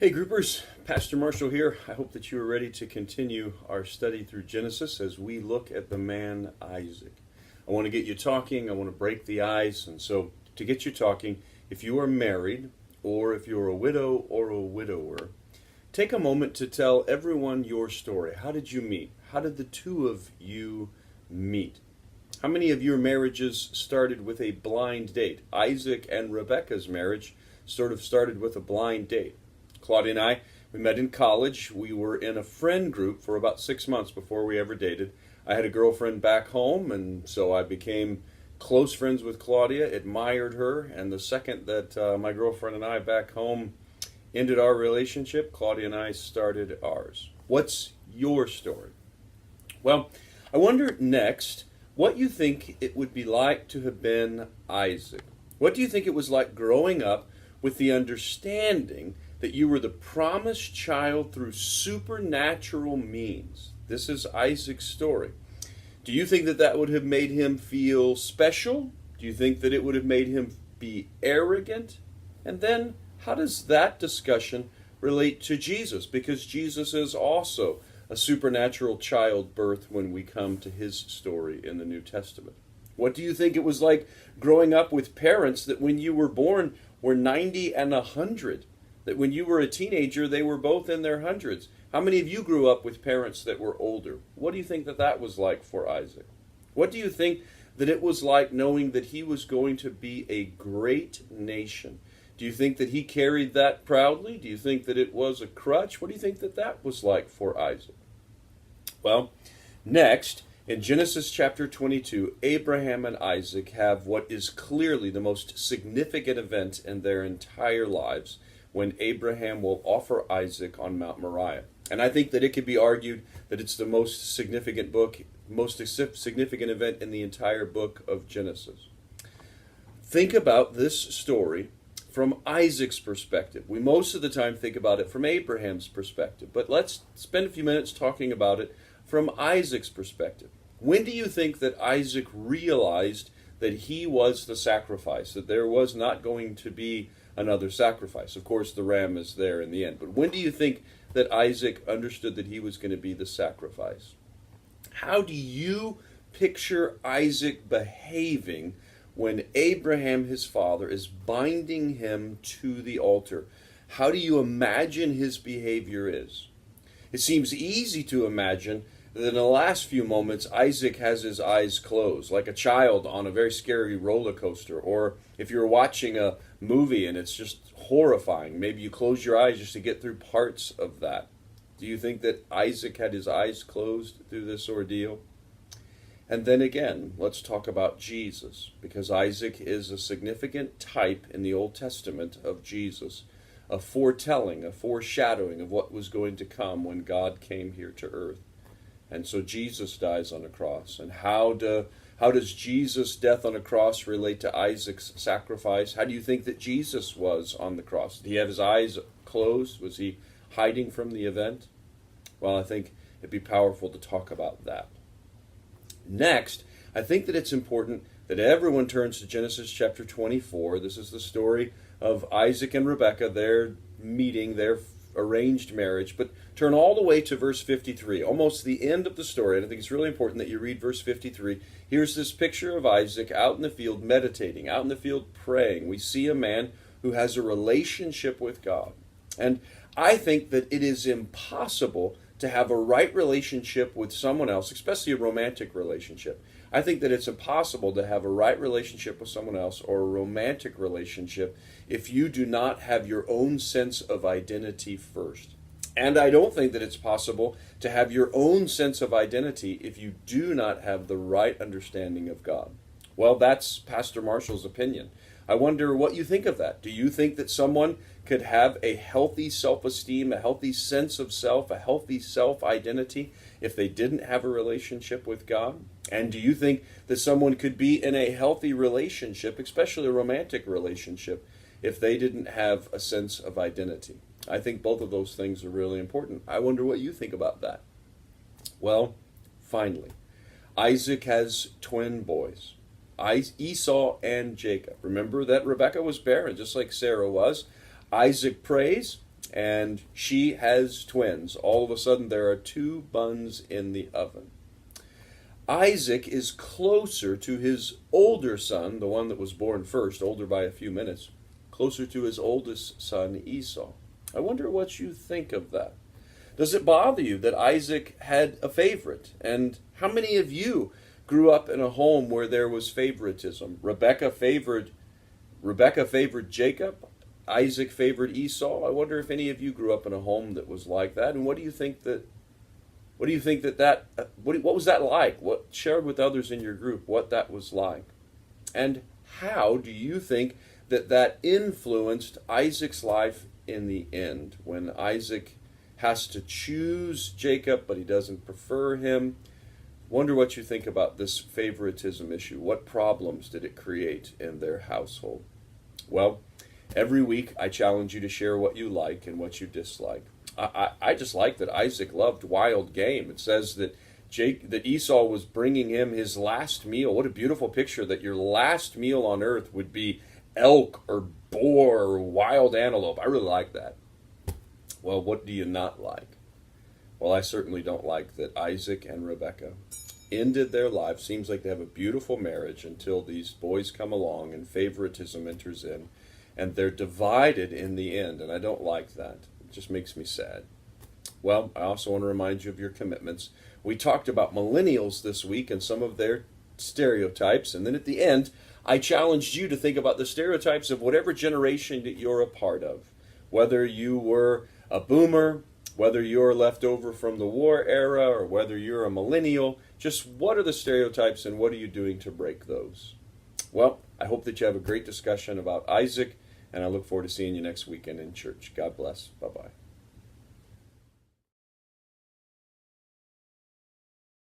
Hey groupers, Pastor Marshall here. I hope that you are ready to continue our study through Genesis as we look at the man Isaac. I want to get you talking, I want to break the ice, and so to get you talking, if you are married or if you're a widow or a widower, take a moment to tell everyone your story. How did you meet? How did the two of you meet? How many of your marriages started with a blind date? Isaac and Rebekah's marriage sort of started with a blind date. Claudia and I, we met in college. We were in a friend group for about 6 months before we ever dated. I had a girlfriend back home, and so I became close friends with Claudia, admired her, and the second that my girlfriend and I back home ended our relationship, Claudia and I started ours. What's your story? Well, I wonder next what you think it would be like to have been Isaac. What do you think it was like growing up with the understanding that you were the promised child through supernatural means? This is Isaac's story. Do you think that that would have made him feel special? Do you think that it would have made him be arrogant? And then, how does that discussion relate to Jesus? Because Jesus is also a supernatural childbirth when we come to his story in the New Testament. What do you think it was like growing up with parents that when you were born were 90 and 100? That when you were a teenager, they were both in their hundreds. How many of you grew up with parents that were older? What do you think that that was like for Isaac? What do you think that it was like knowing that he was going to be a great nation? Do you think that he carried that proudly? Do you think that it was a crutch? What do you think that that was like for Isaac? Well, next, in Genesis chapter 22, Abraham and Isaac have what is clearly the most significant event in their entire lives, when Abraham will offer Isaac on Mount Moriah. And I think that it could be argued that it's the most significant significant event in the entire book of Genesis. Think about this story from Isaac's perspective. We most of the time think about it from Abraham's perspective, but let's spend a few minutes talking about it from Isaac's perspective. When do you think that Isaac realized that he was the sacrifice, that there was not going to be another sacrifice? Of course, the ram is there in the end. But when do you think that Isaac understood that he was going to be the sacrifice? How do you picture Isaac behaving when Abraham, his father, is binding him to the altar? How do you imagine his behavior is? It seems easy to imagine that in the last few moments, Isaac has his eyes closed, like a child on a very scary roller coaster. Or if you're watching a movie and it's just horrifying, maybe you close your eyes just to get through parts of that. Do you think that Isaac had his eyes closed through this ordeal? And then again, let's talk about Jesus, because Isaac is a significant type in the Old Testament of Jesus, a foretelling, a foreshadowing of what was going to come when God came here to earth. And so Jesus dies on a cross. And how does Jesus' death on a cross relate to Isaac's sacrifice? How do you think that Jesus was on the cross? Did he have his eyes closed? Was he hiding from the event? Well, I think it'd be powerful to talk about that. Next, I think that it's important that everyone turns to Genesis chapter 24. This is the story of Isaac and Rebekah, their meeting, their arranged marriage. But turn all the way to verse 53, almost the end of the story. And I think it's really important that you read verse 53. Here's this picture of Isaac out in the field meditating, out in the field praying. We see a man who has a relationship with God. And I think that it is impossible to have a right relationship with someone else, especially a romantic relationship. I think that it's impossible to have a right relationship with someone else or a romantic relationship if you do not have your own sense of identity first. And I don't think that it's possible to have your own sense of identity if you do not have the right understanding of God. Well, that's Pastor Marshall's opinion. I wonder what you think of that. Do you think that someone could have a healthy self-esteem, a healthy sense of self, a healthy self-identity if they didn't have a relationship with God? And do you think that someone could be in a healthy relationship, especially a romantic relationship, if they didn't have a sense of identity? I think both of those things are really important. I wonder what you think about that. Well, finally, Isaac has twin boys, Esau and Jacob. Remember that Rebekah was barren, just like Sarah was. Isaac prays, and she has twins. All of a sudden, there are two buns in the oven. Isaac is closer to his older son, the one that was born first, older by a few minutes, closer to his oldest son, Esau. I wonder what you think of that. Does it bother you that Isaac had a favorite? And how many of you grew up in a home where there was favoritism? Rebecca favored Jacob. Isaac favored Esau. I wonder if any of you grew up in a home that was like that. And what do you think that what was that like? What shared with others in your group what that was like? And how do you think that influenced Isaac's life in the end, when Isaac has to choose Jacob, but he doesn't prefer him? Wonder what you think about this favoritism issue. What problems did it create in their household? Well, every week I challenge you to share what you like and what you dislike. I just like that Isaac loved wild game. It says that Esau was bringing him his last meal. What a beautiful picture, that your last meal on earth would be elk or boar or wild antelope. I really like that. Well, what do you not like? Well, I certainly don't like that Isaac and Rebekah ended their lives. Seems like they have a beautiful marriage until these boys come along and favoritism enters in, and they're divided in the end, and I don't like that. It just makes me sad. Well, I also want to remind you of your commitments. We talked about millennials this week and some of their stereotypes, and then at the end, I challenged you to think about the stereotypes of whatever generation that you're a part of. Whether you were a boomer, whether you're left over from the war era, or whether you're a millennial, just what are the stereotypes and what are you doing to break those? Well, I hope that you have a great discussion about Isaac, and I look forward to seeing you next weekend in church. God bless. Bye-bye.